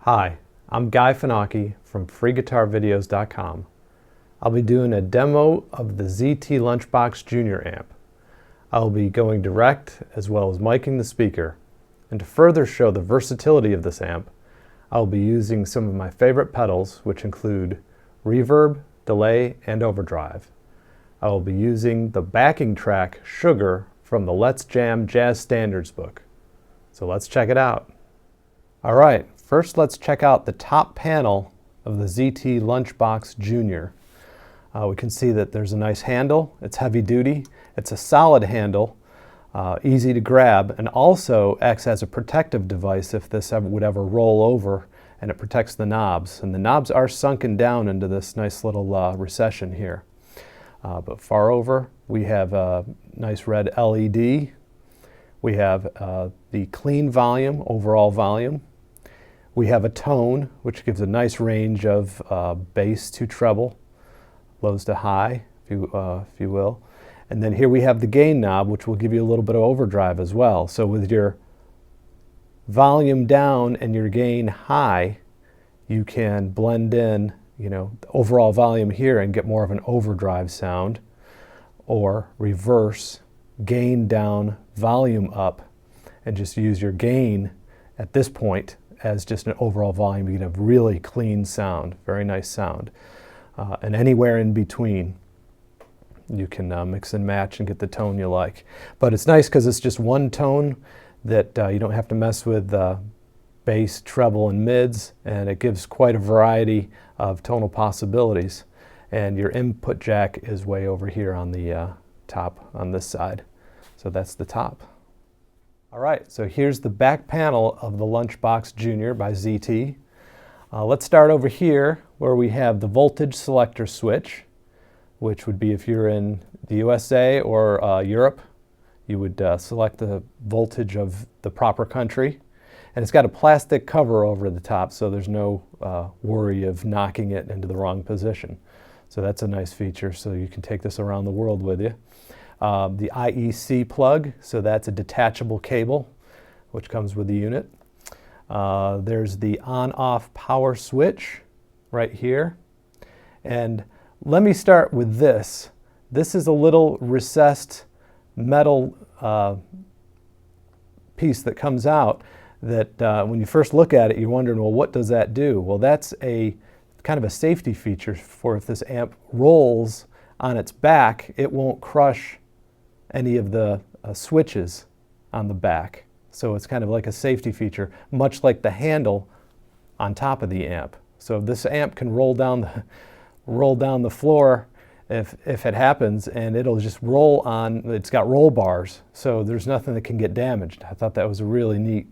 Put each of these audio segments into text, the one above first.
Hi, I'm Guy Fenocchi from freeguitarvideos.com. I'll be doing a demo of the ZT Lunchbox Jr amp. I'll be going direct as well as miking the speaker. And to further show the versatility of this amp, I'll be using some of my favorite pedals, which include reverb, delay, and overdrive. I will be using the backing track Sugar from the Let's Jam Jazz Standards book. So let's check it out. All right, first let's check out the top panel of the ZT Lunchbox Jr. We can see that there's a nice handle. It's heavy duty. It's a solid handle, easy to grab, and also acts as a protective device if this would ever roll over, and it protects the knobs. And the knobs are sunken down into this nice little recession here. But far over, we have a nice red LED. We have the clean volume, overall volume. We have a tone, which gives a nice range of bass to treble, lows to high, if you will. And then here we have the gain knob, which will give you a little bit of overdrive as well. So with your volume down and your gain high, you can blend in, the overall volume here and get more of an overdrive sound, or reverse, gain down, volume up, and just use your gain at this point as just an overall volume. You get a really clean sound, very nice sound. And anywhere in between, you can mix and match and get the tone you like. But it's nice because it's just one tone that you don't have to mess with bass, treble, and mids, and it gives quite a variety of tonal possibilities. And your input jack is way over here on the top on this side. So that's the top. All right, so here's the back panel of the Lunchbox Jr by ZT. Let's start over here where we have the voltage selector switch, which would be if you're in the USA or Europe, you would select the voltage of the proper country. And it's got a plastic cover over the top, so there's no worry of knocking it into the wrong position. So that's a nice feature, so you can take this around the world with you. The IEC plug, so that's a detachable cable, which comes with the unit. There's the on-off power switch right here. And let me start with this. This is a little recessed metal piece that comes out that when you first look at it, you're wondering, well, what does that do? Well, that's a kind of a safety feature for if this amp rolls on its back, it won't crush any of the switches on the back. So it's kind of like a safety feature, much like the handle on top of the amp. So this amp can roll down the floor if it happens, and it'll just roll on. It's got roll bars, so there's nothing that can get damaged. I thought that was a really neat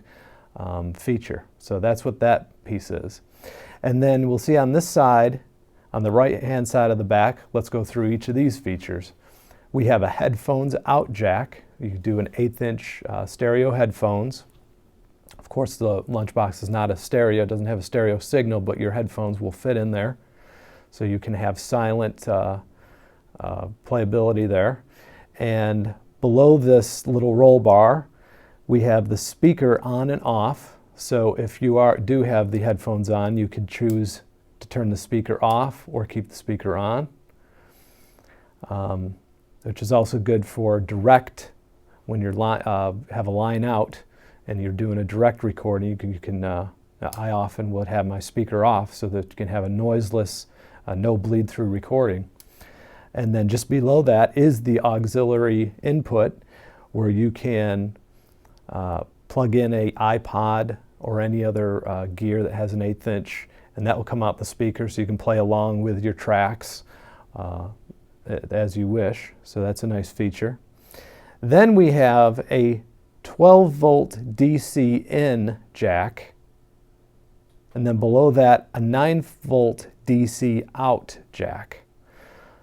feature. So that's what that piece is. And then we'll see on this side, on the right-hand side of the back, let's go through each of these features. We have a headphones out jack. You can do an 1/8" stereo headphones. Of course, the Lunchbox is not a stereo, it doesn't have a stereo signal, but your headphones will fit in there. So you can have silent playability there. And below this little roll bar, we have the speaker on and off. So if you do have the headphones on, you can choose to turn the speaker off or keep the speaker on, which is also good for direct, when you have a line out and you're doing a direct recording. I often would have my speaker off so that you can have a noiseless, no bleed through recording. And then just below that is the auxiliary input, where you can plug in an iPod or any other gear that has an 1/8", and that will come out the speaker, so you can play along with your tracks as you wish. So that's a nice feature. Then we have a 12 volt DC in jack, and then below that a 9 volt DC out jack.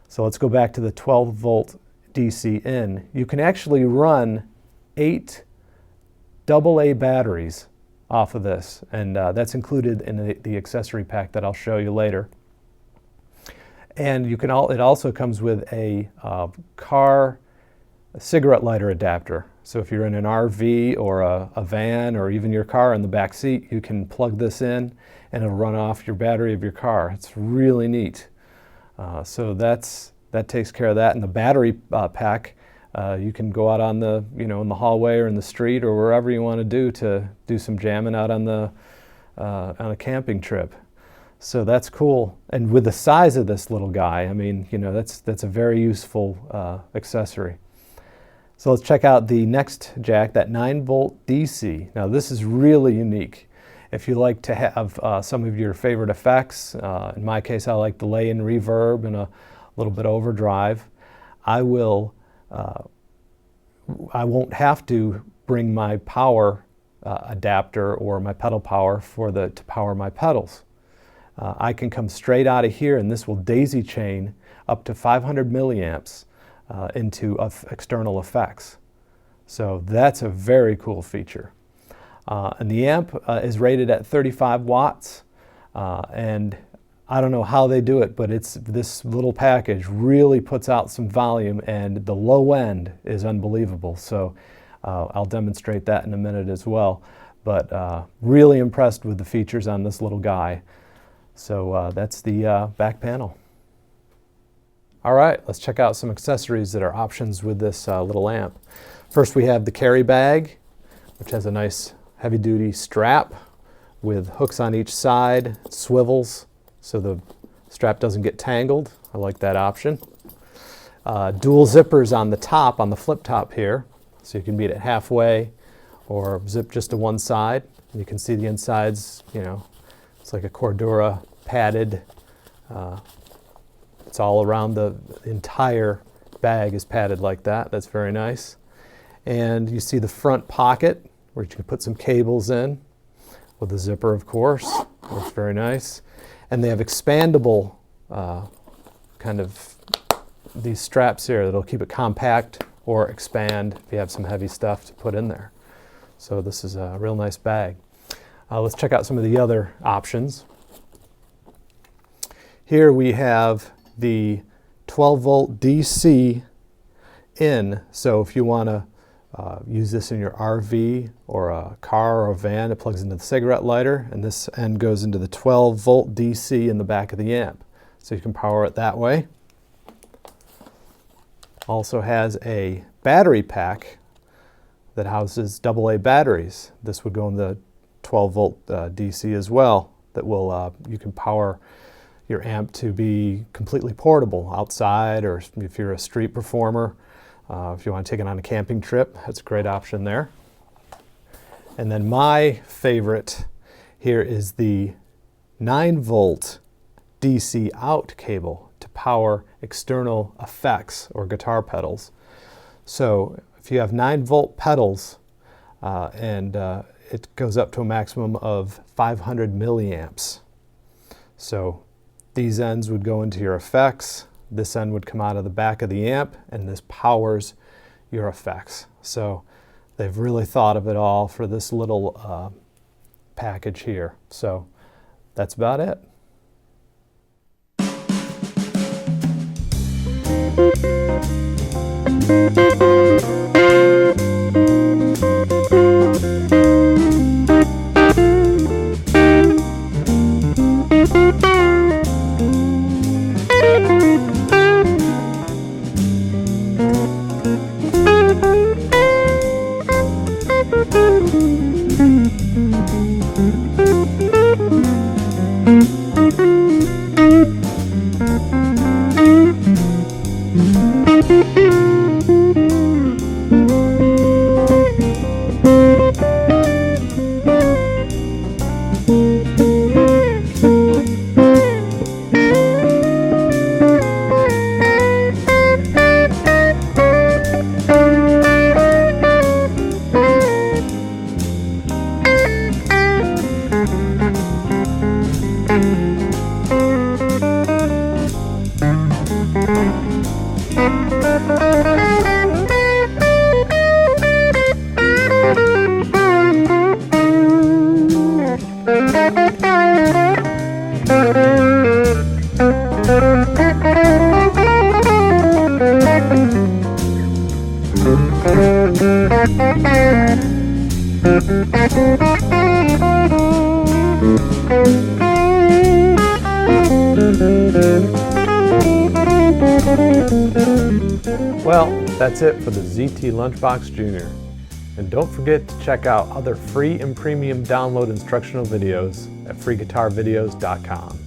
So let's go back to the 12 volt DC in. You can actually run 8 AA batteries off of this, and that's included in the accessory pack that I'll show you later. And you can it also comes with a car cigarette lighter adapter. So if you're in an RV or a van or even your car in the back seat, you can plug this in and it'll run off your battery of your car. It's really neat. So that takes care of that. And the battery pack, you can go out on the, in the hallway or in the street or wherever you want to do some jamming out on a camping trip. So that's cool. And with the size of this little guy, I mean, that's a very useful accessory. So let's check out the next jack, that 9 volt DC. Now this is really unique. If you like to have some of your favorite effects, in my case I like delay and reverb and a little bit of overdrive, I won't have to bring my power adapter or my pedal power to power my pedals. I can come straight out of here and this will daisy chain up to 500 milliamps into external effects. So that's a very cool feature. And the amp is rated at 35 watts, and I don't know how they do it, but this little package really puts out some volume, and the low end is unbelievable. So I'll demonstrate that in a minute as well. But really impressed with the features on this little guy. So that's the back panel. All right, let's check out some accessories that are options with this little amp. First we have the carry bag, which has a nice heavy-duty strap with hooks on each side, swivels, so the strap doesn't get tangled. I like that option. Dual zippers on the top, on the flip top here, so you can meet it halfway or zip just to one side. You can see the insides, it's like a Cordura padded. It's all around the entire bag is padded like that. That's very nice. And you see the front pocket where you can put some cables in with a zipper, of course. That's very nice. And they have expandable kind of these straps here that'll keep it compact or expand if you have some heavy stuff to put in there. So this is a real nice bag. Let's check out some of the other options. Here we have the 12 volt DC in. So if you want to use this in your RV or a car or a van, it plugs into the cigarette lighter, and this end goes into the 12 volt DC in the back of the amp. So you can power it that way. Also has a battery pack that houses AA batteries. This would go in the 12 volt DC as well. That will you can power your amp to be completely portable outside, or if you're a street performer, if you want to take it on a camping trip, that's a great option there. And then my favorite here is the 9 volt DC out cable to power external effects or guitar pedals. So if you have 9 volt pedals and it goes up to a maximum of 500 milliamps. So these ends would go into your effects, this end would come out of the back of the amp, and this powers your effects. So they've really thought of it all for this little package here. So that's about it. Well, that's it for the ZT Lunchbox Jr. And don't forget to check out other free and premium download instructional videos at freeguitarvideos.com.